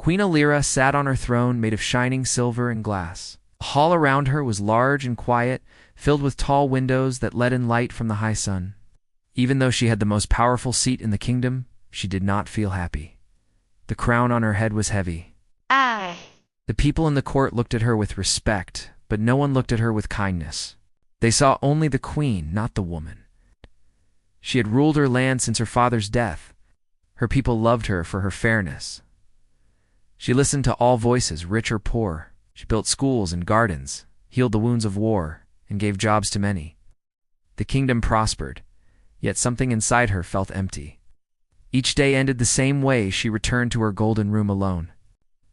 Queen Alira sat on her throne made of shining silver and glass. The hall around her was large and quiet, filled with tall windows that let in light from the high sun. Even though she had the most powerful seat in the kingdom, she did not feel happy. The crown on her head was heavy. The people in the court looked at her with respect, but no one looked at her with kindness. They saw only the queen, not the woman. She had ruled her land since her father's death. Her people loved her for her fairness. She listened to all voices, rich or poor. She built schools and gardens, healed the wounds of war, and gave jobs to many. The kingdom prospered, yet something inside her felt empty. Each day ended the same way. She returned to her golden room alone.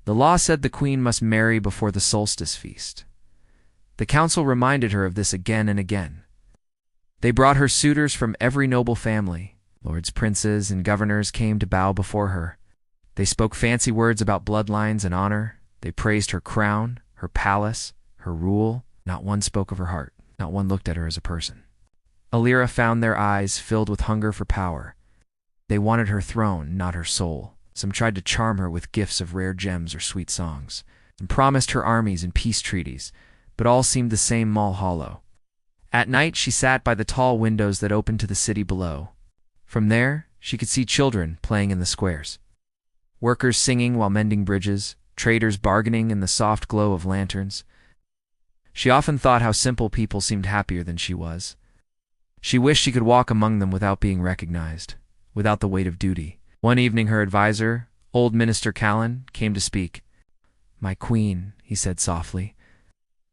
The law said the queen must marry before the solstice feast. The council reminded her of this again and again. They brought her suitors from every noble family. Lords, princes, and governors came to bow before her. They spoke fancy words about bloodlines and honor. They praised her crown, her palace, her rule. Not one spoke of her heart. Not one looked at her as a person. Alira found their eyes filled with hunger for power. They wanted her throne, not her soul. Some tried to charm her with gifts of rare gems or sweet songs. Some promised her armies and peace treaties, but all seemed the same mall hollow. At night she sat by the tall windows that opened to the city below. From there, she could see children playing in the squares, workers singing while mending bridges, traders bargaining in the soft glow of lanterns. She often thought how simple people seemed happier than she was. She wished she could walk among them without being recognized, without the weight of duty. One evening her advisor, old Minister Callan, came to speak. "My queen," he said softly,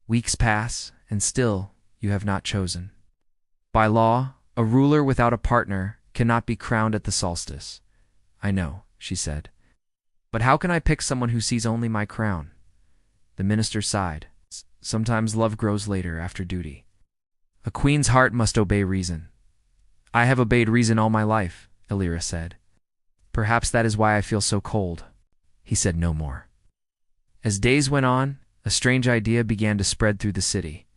"weeks pass, and still you have not chosen. By law, a ruler without a partner cannot be crowned at the solstice." "I know," she said. "But how can I pick someone who sees only my crown?" The minister sighed. "Sometimes love grows later, after duty. A queen's heart must obey reason." "I have obeyed reason all my life," Alira said. "Perhaps that is why I feel so cold." He said no more. As days went on, a strange idea began to spread through the city.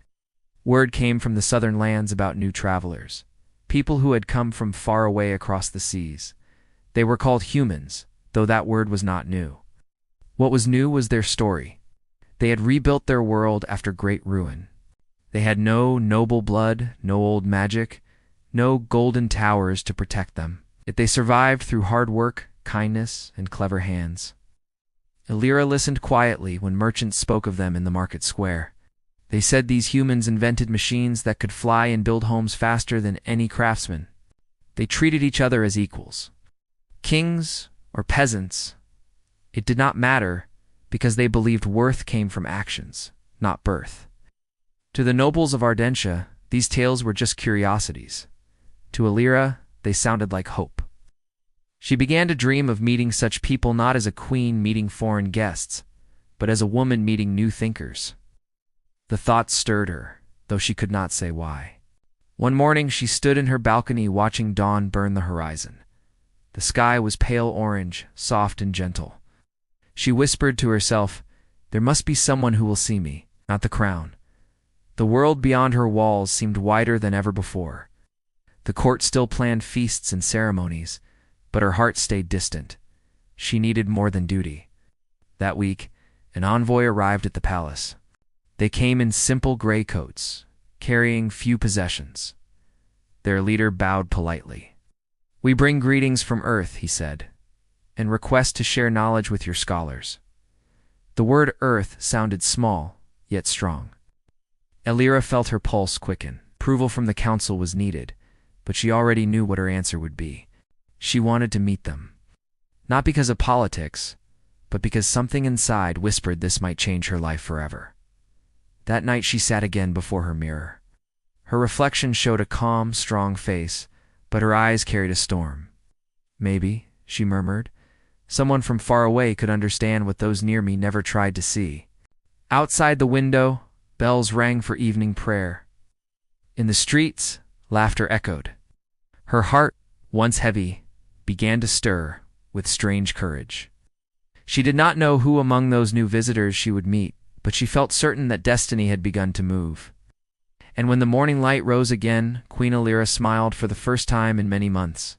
Word came from the southern lands about new travelers, people who had come from far away across the seas. They were called humans, though that word was not new. What was new was their story. They had rebuilt their world after great ruin. They had no noble blood, no old magic, no golden towers to protect them. Yet they survived through hard work, kindness, and clever hands. Alira listened quietly when merchants spoke of them in the market square. They said these humans invented machines that could fly and build homes faster than any craftsman. They treated each other as equals. Kings or peasants, it did not matter, because they believed worth came from actions, not birth. To the nobles of Ardentia, these tales were just curiosities. To Alira, they sounded like hope. She began to dream of meeting such people not as a queen meeting foreign guests, but as a woman meeting new thinkers. The thought stirred her, though she could not say why. One morning she stood in her balcony watching dawn burn the horizon. The sky was pale orange, soft and gentle. She whispered to herself, "There must be someone who will see me, not the crown." The world beyond her walls seemed wider than ever before. The court still planned feasts and ceremonies, but her heart stayed distant. She needed more than duty. That week, an envoy arrived at the palace. They came in simple gray coats, carrying few possessions. Their leader bowed politely. "We bring greetings from Earth," he said, "and request to share knowledge with your scholars." The word Earth sounded small, yet strong. Alira felt her pulse quicken. Approval from the council was needed, but she already knew what her answer would be. She wanted to meet them. Not because of politics, but because something inside whispered this might change her life forever. That night she sat again before her mirror. Her reflection showed a calm, strong face, but her eyes carried a storm. "Maybe," she murmured, "someone from far away could understand what those near me never tried to see." Outside the window, bells rang for evening prayer. In the streets, laughter echoed. Her heart, once heavy, began to stir with strange courage. She did not know who among those new visitors she would meet, but she felt certain that destiny had begun to move. And when the morning light rose again, Queen Alira smiled for the first time in many months.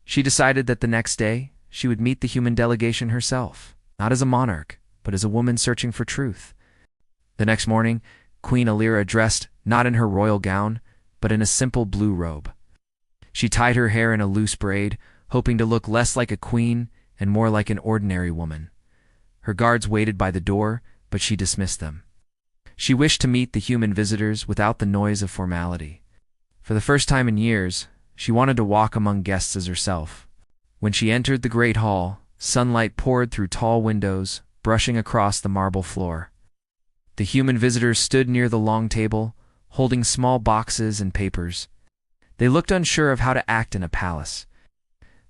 She decided that the next day she would meet the human delegation herself. not as a monarch, but as a woman searching for truth. The next morning, Queen Illyra dressed not in her royal gown, but in a simple blue robe. She tied her hair in a loose braid, hoping to look less like a queen and more like an ordinary woman. Her guards waited by the door, but she dismissed them. She wished to meet the human visitors without the noise of formality. For the first time in years, she wanted to walk among guests as herself. When she entered the great hall, sunlight poured through tall windows, brushing across the marble floor. The human visitors stood near the long table, holding small boxes and papers. They looked unsure of how to act in a palace.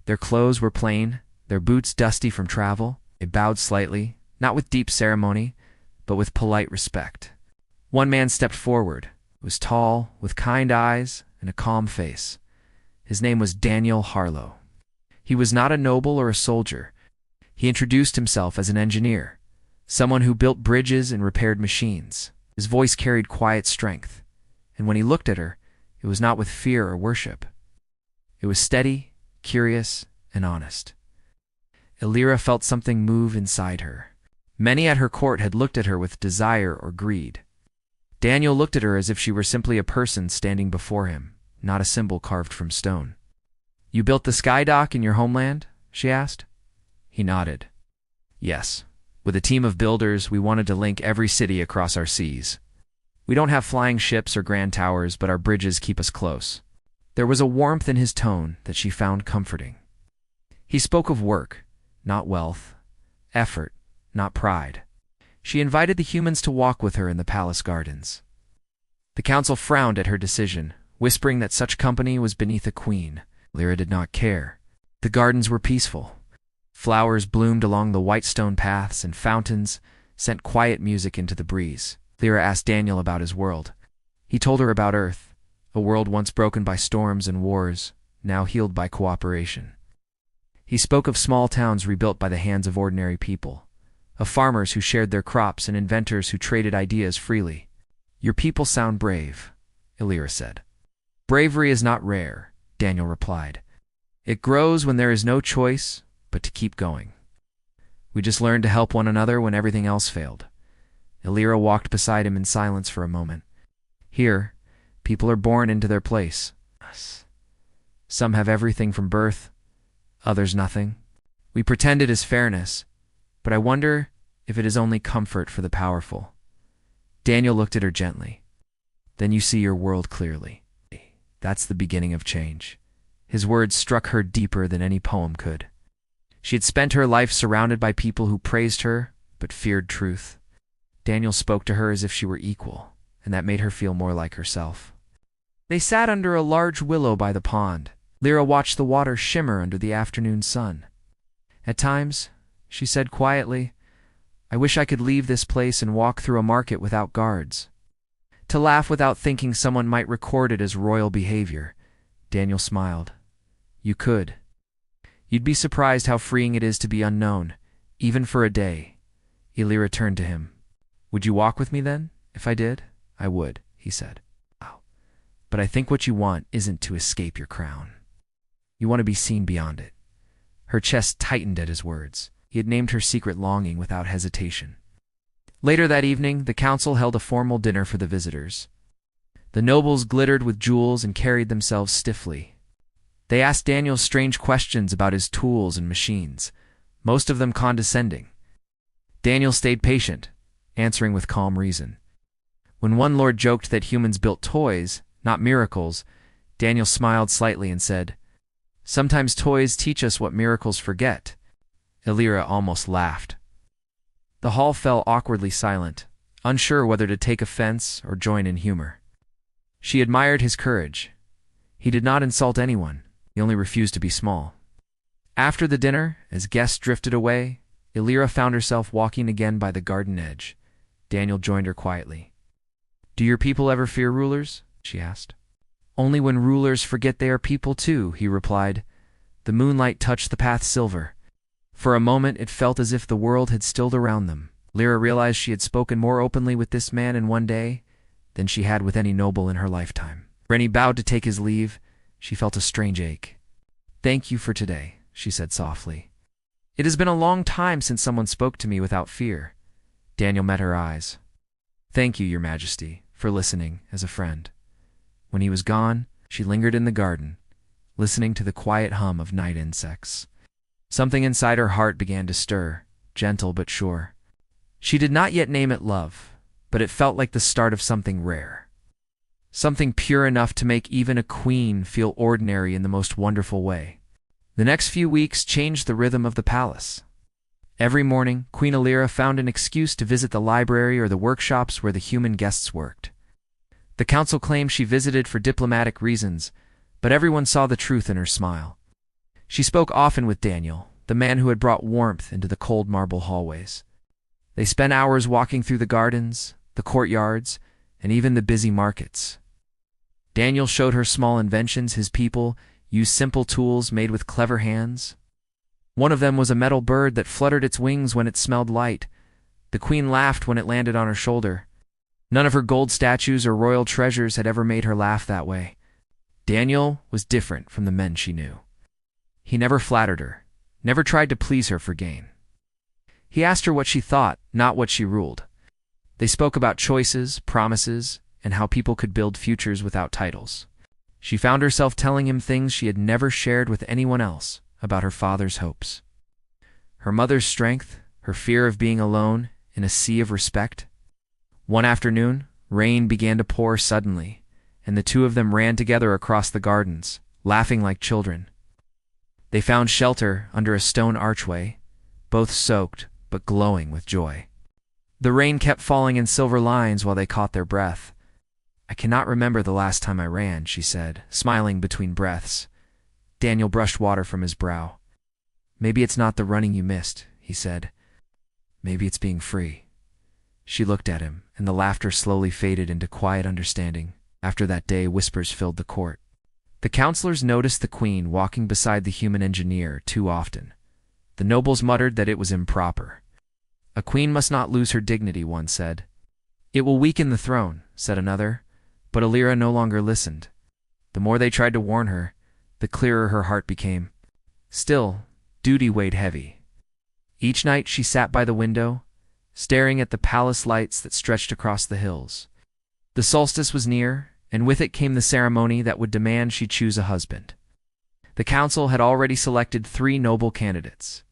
Their clothes were plain, their boots dusty from travel. They bowed slightly, not with deep ceremony, but with polite respect. One man stepped forward. He was tall, with kind eyes and a calm face. His name was Daniel Harlow. He was not a noble or a soldier. He introduced himself as an engineer, someone who built bridges and repaired machines. His voice carried quiet strength, and when he looked at her, it was not with fear or worship. It was steady, curious, and honest. Illyra felt something move inside her. Many at her court had looked at her with desire or greed. Daniel looked at her as if she were simply a person standing before him, not a symbol carved from stone. "You built the sky dock in your homeland?" she asked. He nodded. "Yes. With a team of builders, we wanted to link every city across our seas. We don't have flying ships or grand towers, but our bridges keep us close." There was a warmth in his tone that she found comforting. He spoke of work, not wealth, effort, not pride. She invited the humans to walk with her in the palace gardens. The council frowned at her decision, whispering that such company was beneath a queen. Illyra did not care. The gardens were peaceful. Flowers bloomed along the white stone paths, and fountains sent quiet music into the breeze. Illyra asked Daniel about his world. He told her about Earth, a world once broken by storms and wars, now healed by cooperation. He spoke of small towns rebuilt by the hands of ordinary people, of farmers who shared their crops and inventors who traded ideas freely. "Your people sound brave," Illyra said. "Bravery is not rare," Daniel replied. "It grows when there is no choice but to keep going. We just learned to help one another when everything else failed." Illyra walked beside him in silence for a moment. "Here, people are born into their place. Some have everything from birth, others nothing. We pretend it is fairness, but I wonder if it is only comfort for the powerful." Daniel looked at her gently. "Then you see your world clearly. That's the beginning of change." His words struck her deeper than any poem could. She had spent her life surrounded by people who praised her but feared truth. Daniel spoke to her as if she were equal, and that made her feel more like herself. They sat under a large willow by the pond. Illyra watched the water shimmer under the afternoon sun. "At times," she said quietly, "I wish I could leave this place and walk through a market without guards. To laugh without thinking someone might record it as royal behavior." Daniel smiled. "You could. You'd be surprised how freeing it is to be unknown, even for a day." Illyra turned to him. "Would you walk with me then, if I did?" "I would," he said. "Wow. But I think what you want isn't to escape your crown. You want to be seen beyond it." Her chest tightened at his words. He had named her secret longing without hesitation. Later that evening, the council held a formal dinner for the visitors. The nobles glittered with jewels and carried themselves stiffly. They asked Daniel strange questions about his tools and machines, most of them condescending. Daniel stayed patient, answering with calm reason. When one lord joked that humans built toys, not miracles, Daniel smiled slightly and said, "Sometimes toys teach us what miracles forget." Illyra almost laughed. The hall fell awkwardly silent, unsure whether to take offense or join in humor. She admired his courage. He did not insult anyone. He only refused to be small. After the dinner, as guests drifted away, Illyra found herself walking again by the garden edge. Daniel joined her quietly. "Do your people ever fear rulers?" she asked. "Only when rulers forget they are people too," he replied. The moonlight touched the path silver. For a moment it felt as if the world had stilled around them. Illyra realized she had spoken more openly with this man in one day than she had with any noble in her lifetime. When he bowed to take his leave, she felt a strange ache. "Thank you for today," she said softly. It has been a long time since someone spoke to me without fear. Daniel met her eyes. Thank you, Your Majesty, for listening as a friend. When he was gone, she lingered in the garden, listening to the quiet hum of night insects. Something inside her heart began to stir, gentle but sure. She did not yet name it love, but it felt like the start of something rare. Something pure enough to make even a queen feel ordinary in the most wonderful way. The next few weeks changed the rhythm of the palace. Every morning, Queen Alira found an excuse to visit the library or the workshops where the human guests worked. The council claimed she visited for diplomatic reasons, but everyone saw the truth in her smile. She spoke often with Daniel, the man who had brought warmth into the cold marble hallways. They spent hours walking through the gardens, the courtyards, and even the busy markets. Daniel showed her small inventions. His people used simple tools made with clever hands. One of them was a metal bird that fluttered its wings when it smelled light. The queen laughed when it landed on her shoulder. None of her gold statues or royal treasures had ever made her laugh that way. Daniel was different from the men she knew. He never flattered her, never tried to please her for gain. He asked her what she thought, not what she ruled. They spoke about choices, promises, and how people could build futures without titles. She found herself telling him things she had never shared with anyone else about her father's hopes. Her mother's strength, her fear of being alone in a sea of respect. One afternoon, rain began to pour suddenly, and the two of them ran together across the gardens, laughing like children. They found shelter under a stone archway, both soaked but glowing with joy. The rain kept falling in silver lines while they caught their breath. I cannot remember the last time I ran, she said, smiling between breaths. Daniel brushed water from his brow. Maybe it's not the running you missed, he said. Maybe it's being free. She looked at him, and the laughter slowly faded into quiet understanding. After that day, whispers filled the court. The counselors noticed the queen walking beside the human engineer too often. The nobles muttered that it was improper. A queen must not lose her dignity, one said. It will weaken the throne, said another, but Alira no longer listened. The more they tried to warn her, the clearer her heart became. Still, duty weighed heavy. Each night she sat by the window, staring at the palace lights that stretched across the hills. The solstice was near, and with it came the ceremony that would demand she choose a husband. The council had already selected 3 noble candidates.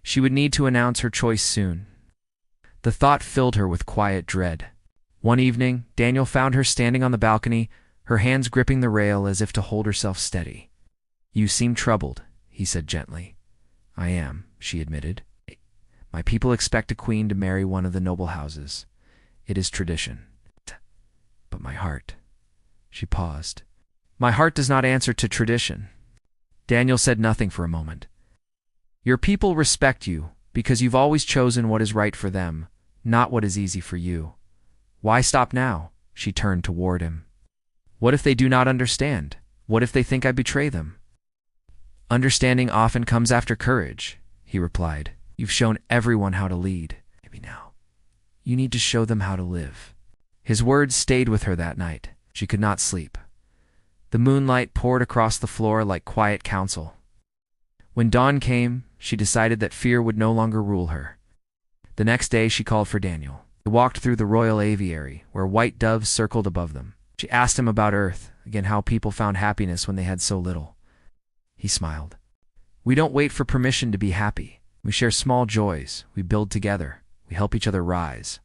She would need to announce her choice soon. The thought filled her with quiet dread. One evening, Daniel found her standing on the balcony, her hands gripping the rail as if to hold herself steady. You seem troubled, he said gently. I am, she admitted. My people expect a queen to marry one of the noble houses. It is tradition. But my heart... She paused. My heart does not answer to tradition. Daniel said nothing for a moment. Your people respect you because you've always chosen what is right for them, not what is easy for you. Why stop now? She turned toward him. What if they do not understand? What if they think I betray them? Understanding often comes after courage, he replied. You've shown everyone how to lead. Maybe now. You need to show them how to live. His words stayed with her that night. She could not sleep. The moonlight poured across the floor like quiet counsel. When dawn came, she decided that fear would no longer rule her. The next day she called for Daniel. They walked through the royal aviary, where white doves circled above them. She asked him about Earth, again how people found happiness when they had so little. He smiled. We don't wait for permission to be happy. We share small joys. We build together. We help each other rise.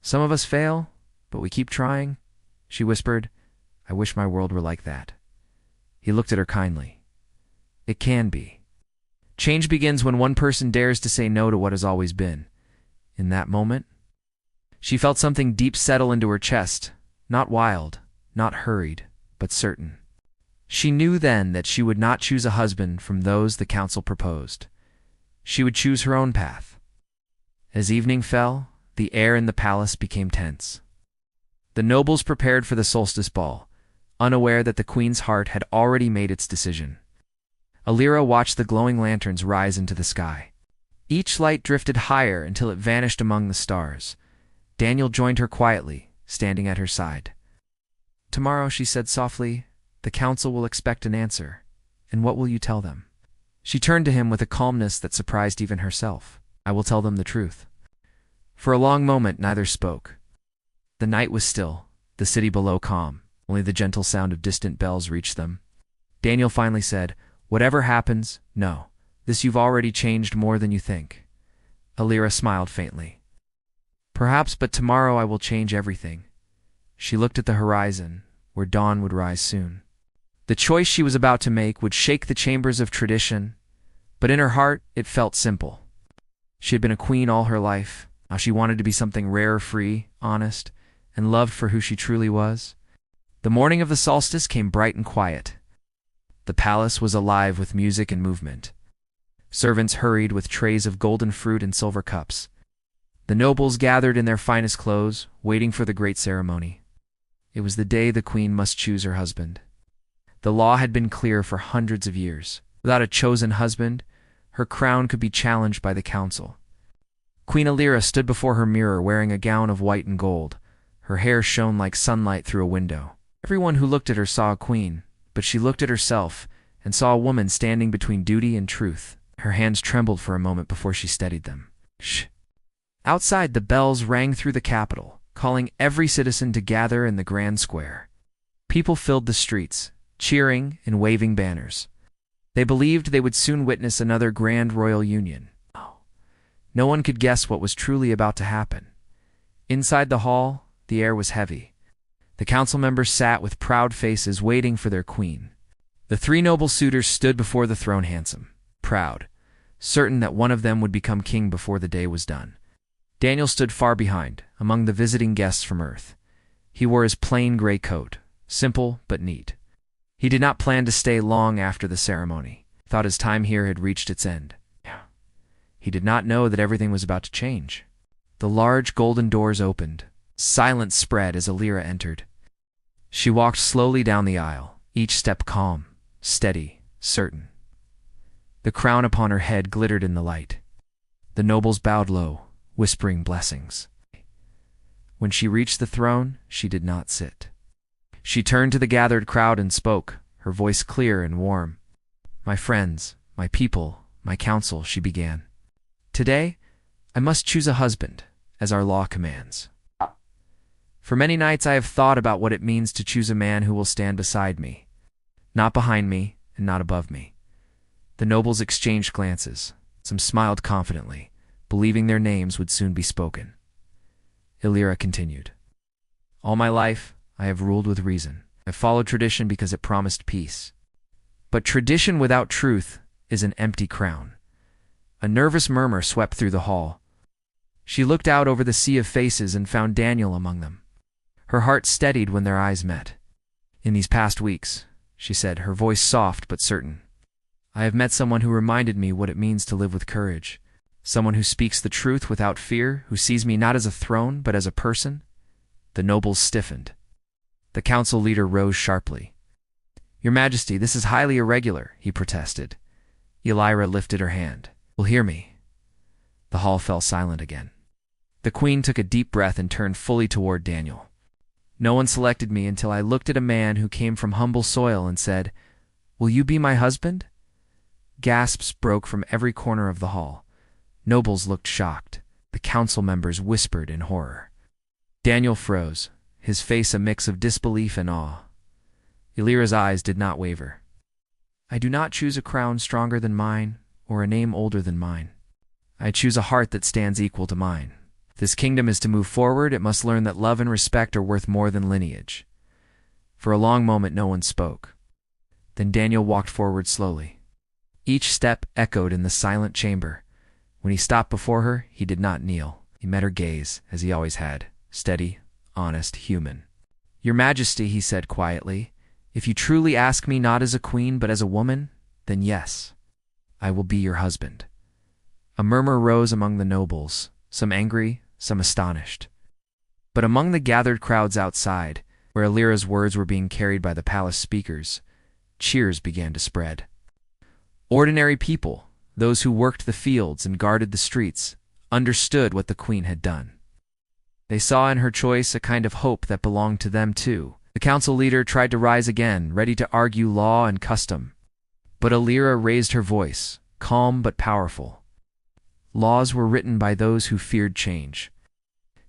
Some of us fail, but we keep trying. She whispered, I wish my world were like that. He looked at her kindly. It can be. Change begins when one person dares to say no to what has always been. In that moment, she felt something deep settle into her chest, not wild, not hurried, but certain. She knew then that she would not choose a husband from those the council proposed. She would choose her own path. As evening fell, the air in the palace became tense. The nobles prepared for the solstice ball, unaware that the queen's heart had already made its decision. Alira watched the glowing lanterns rise into the sky. Each light drifted higher until it vanished among the stars. Daniel joined her quietly, standing at her side. Tomorrow, she said softly, the council will expect an answer. And what will you tell them? She turned to him with a calmness that surprised even herself. "I will tell them the truth." For a long moment neither spoke. The night was still, the city below calm. Only the gentle sound of distant bells reached them. Daniel finally said, "Whatever happens, no. This you've already changed more than you think." Illyra smiled faintly. "Perhaps, but tomorrow I will change everything." She looked at the horizon, where dawn would rise soon. The choice she was about to make would shake the chambers of tradition, but in her heart it felt simple. She had been a queen all her life. Now she wanted to be something rare, free, honest, and loved for who she truly was. The morning of the solstice came bright and quiet. The palace was alive with music and movement. Servants hurried with trays of golden fruit and silver cups. The nobles gathered in their finest clothes, waiting for the great ceremony. It was the day the queen must choose her husband. The law had been clear for hundreds of years. Without a chosen husband, her crown could be challenged by the council. Queen Illyra stood before her mirror wearing a gown of white and gold. Her hair shone like sunlight through a window. Everyone who looked at her saw a queen, but she looked at herself and saw a woman standing between duty and truth. Her hands trembled for a moment before she steadied them. Shh! Outside, the bells rang through the capital, calling every citizen to gather in the grand square. People filled the streets, cheering and waving banners. They believed they would soon witness another grand royal union. No one could guess what was truly about to happen. Inside the hall, the air was heavy. The council members sat with proud faces waiting for their queen. The three noble suitors stood before the throne handsome, proud, certain that one of them would become king before the day was done. Daniel stood far behind, among the visiting guests from Earth. He wore his plain gray coat, simple but neat. He did not plan to stay long after the ceremony. He thought his time here had reached its end. He did not know that everything was about to change. The large golden doors opened. Silence spread as Illyra entered. She walked slowly down the aisle, each step calm, steady, certain. The crown upon her head glittered in the light. The nobles bowed low, whispering blessings. When she reached the throne, she did not sit. She turned to the gathered crowd and spoke, her voice clear and warm. "My friends, my people, my council," she began. "Today, I must choose a husband, as our law commands. For many nights I have thought about what it means to choose a man who will stand beside me, not behind me and not above me." The nobles exchanged glances. Some smiled confidently, believing their names would soon be spoken. Illyra continued. "All my life, I have ruled with reason. I followed tradition because it promised peace. But tradition without truth is an empty crown." A nervous murmur swept through the hall. She looked out over the sea of faces and found Daniel among them. Her heart steadied when their eyes met. "In these past weeks," she said, her voice soft but certain, "I have met someone who reminded me what it means to live with courage. Someone who speaks the truth without fear, who sees me not as a throne but as a person." The nobles stiffened. The council leader rose sharply. "Your Majesty, this is highly irregular," he protested. Illyra lifted her hand. "Will hear me." The hall fell silent again. The queen took a deep breath and turned fully toward Daniel. "No one selected me until I looked at a man who came from humble soil and said, 'Will you be my husband?'" Gasps broke from every corner of the hall. Nobles looked shocked. The council members whispered in horror. Daniel froze, his face a mix of disbelief and awe. Illyra's eyes did not waver. "I do not choose a crown stronger than mine, or a name older than mine. I choose a heart that stands equal to mine. If this kingdom is to move forward, it must learn that love and respect are worth more than lineage." For a long moment no one spoke. Then Daniel walked forward slowly. Each step echoed in the silent chamber. When he stopped before her, he did not kneel. He met her gaze, as he always had, steady, honest, human. "Your Majesty," he said quietly, "if you truly ask me not as a queen but as a woman, then yes, I will be your husband." A murmur rose among the nobles, some angry, some astonished. But among the gathered crowds outside, where Illyra's words were being carried by the palace speakers, cheers began to spread. Ordinary people, those who worked the fields and guarded the streets, understood what the queen had done. They saw in her choice a kind of hope that belonged to them too. The council leader tried to rise again, ready to argue law and custom. But Alira raised her voice, calm but powerful. Laws were written by those who feared change.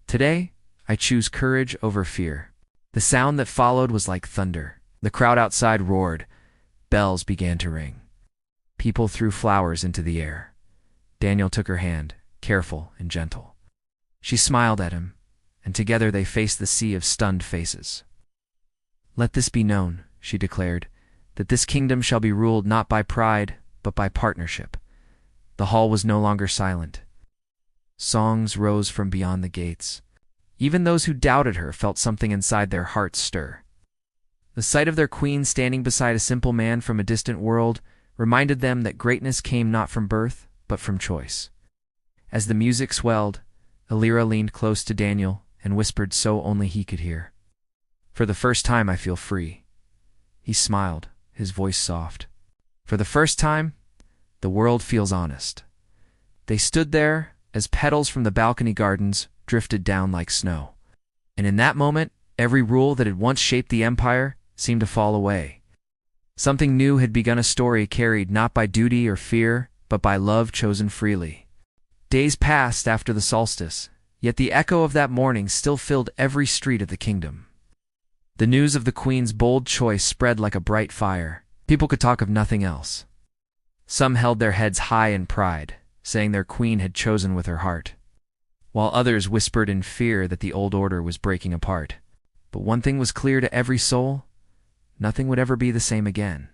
Today, I choose courage over fear. The sound that followed was like thunder. The crowd outside roared. Bells began to ring. People threw flowers into the air. Daniel took her hand, careful and gentle. She smiled at him, and together they faced the sea of stunned faces. "Let this be known," she declared, "that this kingdom shall be ruled not by pride, but by partnership." The hall was no longer silent. Songs rose from beyond the gates. Even those who doubted her felt something inside their hearts stir. The sight of their queen standing beside a simple man from a distant world reminded them that greatness came not from birth, but from choice. As the music swelled, Alira leaned close to Daniel and whispered so only he could hear. "For the first time I feel free." He smiled, his voice soft. "For the first time, the world feels honest." They stood there as petals from the balcony gardens drifted down like snow. And in that moment, every rule that had once shaped the empire seemed to fall away. Something new had begun, a story carried not by duty or fear, but by love chosen freely. Days passed after the solstice, yet the echo of that morning still filled every street of the kingdom. The news of the queen's bold choice spread like a bright fire. People could talk of nothing else. Some held their heads high in pride, saying their queen had chosen with her heart, while others whispered in fear that the old order was breaking apart. But one thing was clear to every soul: nothing would ever be the same again.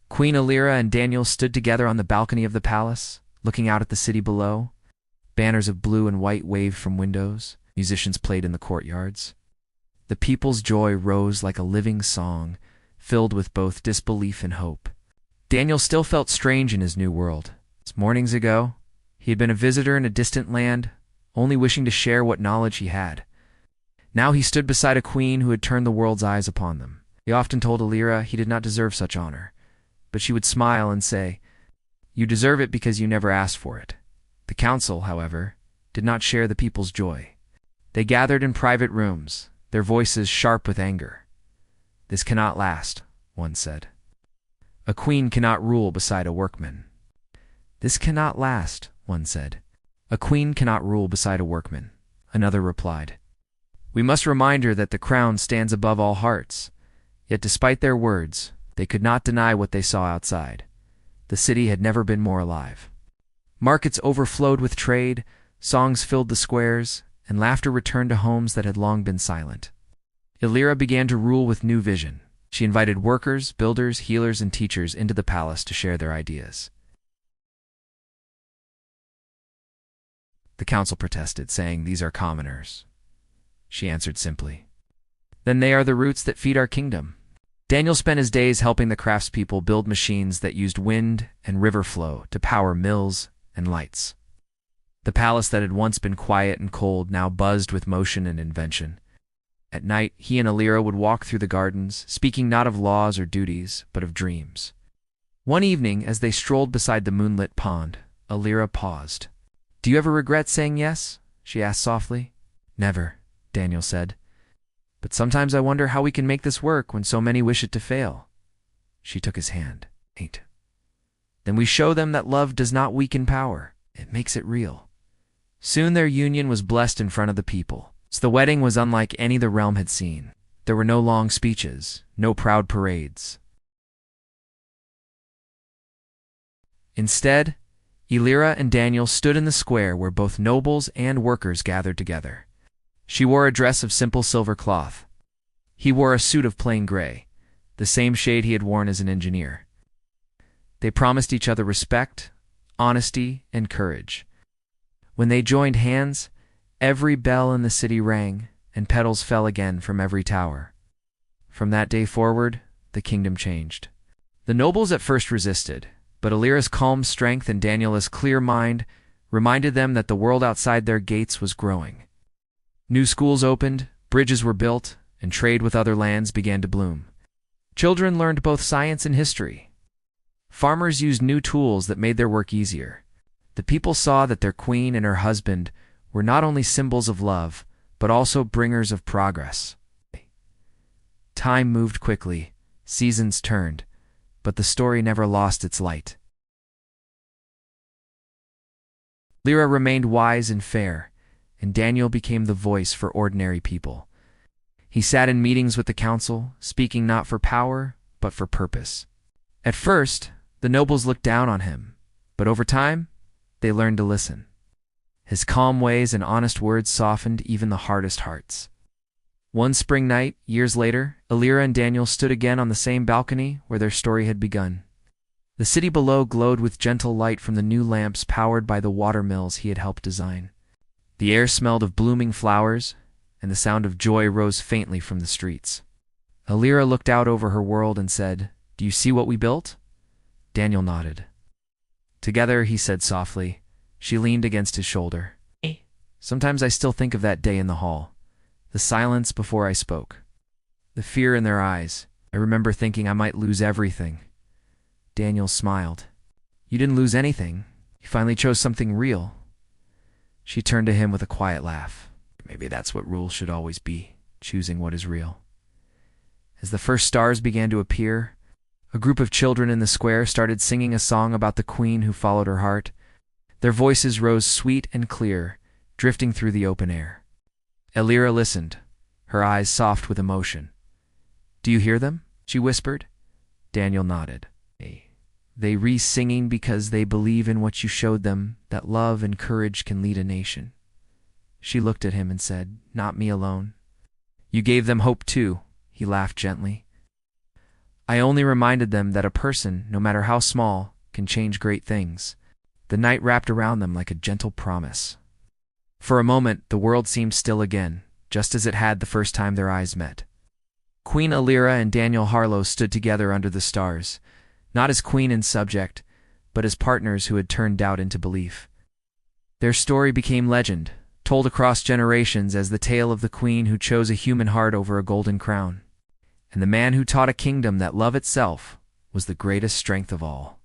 Queen Alira and Daniel stood together on the balcony of the palace, looking out at the city below. Banners of blue and white waved from windows. Musicians played in the courtyards. The people's joy rose like a living song, filled with both disbelief and hope. Daniel still felt strange in his new world. Mornings ago, he had been a visitor in a distant land, only wishing to share what knowledge he had. Now he stood beside a queen who had turned the world's eyes upon them. He often told Alira he did not deserve such honor, but she would smile and say, "You deserve it because you never asked for it." The council, however, did not share the people's joy. They gathered in private rooms, their voices sharp with anger. "This cannot last," one said. "A queen cannot rule beside a workman." "This cannot last," one said. "A queen cannot rule beside a workman," another replied. "We must remind her that the crown stands above all hearts." Yet despite their words, they could not deny what they saw outside. The city had never been more alive. Markets overflowed with trade, songs filled the squares, and laughter returned to homes that had long been silent. Alira began to rule with new vision. She invited workers, builders, healers, and teachers into the palace to share their ideas. The council protested, saying, "These are commoners." She answered simply, "Then they are the roots that feed our kingdom." Daniel spent his days helping the craftspeople build machines that used wind and river flow to power mills and lights. The palace that had once been quiet and cold now buzzed with motion and invention. At night, he and Alira would walk through the gardens, speaking not of laws or duties, but of dreams. One evening, as they strolled beside the moonlit pond, Alira paused. "Do you ever regret saying yes?" she asked softly. "Never," Daniel said. "But sometimes I wonder how we can make this work when so many wish it to fail." She took his hand. "Ain't. Then we show them that love does not weaken power. It makes it real." Soon their union was blessed in front of the people. So the wedding was unlike any the realm had seen. There were no long speeches, no proud parades. Instead, Alira and Daniel stood in the square where both nobles and workers gathered together. She wore a dress of simple silver cloth. He wore a suit of plain gray, the same shade he had worn as an engineer. They promised each other respect, honesty, and courage. When they joined hands, every bell in the city rang, and petals fell again from every tower. From that day forward, the kingdom changed. The nobles at first resisted, but Alira's calm strength and Daniel's clear mind reminded them that the world outside their gates was growing. New schools opened, bridges were built, and trade with other lands began to bloom. Children learned both science and history. Farmers used new tools that made their work easier. The people saw that their queen and her husband were not only symbols of love, but also bringers of progress. Time moved quickly, seasons turned, but the story never lost its light. Lyra remained wise and fair, and Daniel became the voice for ordinary people. He sat in meetings with the council, speaking not for power, but for purpose. At first, the nobles looked down on him, but over time, they learned to listen. His calm ways and honest words softened even the hardest hearts. One spring night, years later, Lyra and Daniel stood again on the same balcony where their story had begun. The city below glowed with gentle light from the new lamps powered by the water mills he had helped design. The air smelled of blooming flowers, and the sound of joy rose faintly from the streets. Lyra looked out over her world and said, "Do you see what we built?" Daniel nodded. Together, he said softly. She leaned against his shoulder. Sometimes I still think of that day in the hall. The silence before I spoke. The fear in their eyes. I remember thinking I might lose everything. Daniel smiled. You didn't lose anything. You finally chose something real. She turned to him with a quiet laugh. Maybe that's what rules should always be, choosing what is real. As the first stars began to appear, a group of children in the square started singing a song about the queen who followed her heart. Their voices rose sweet and clear, drifting through the open air. Lyra listened, her eyes soft with emotion. Do you hear them? She whispered. Daniel nodded. They re-singing because they believe in what you showed them, that love and courage can lead a nation. She looked at him and said, Not me alone. You gave them hope too, he laughed gently. I only reminded them that a person, no matter how small, can change great things. The night wrapped around them like a gentle promise. For a moment, the world seemed still again, just as it had the first time their eyes met. Queen Lyra and Daniel Harlow stood together under the stars, not as queen and subject, but as partners who had turned doubt into belief. Their story became legend, told across generations as the tale of the queen who chose a human heart over a golden crown, and the man who taught a kingdom that love itself was the greatest strength of all.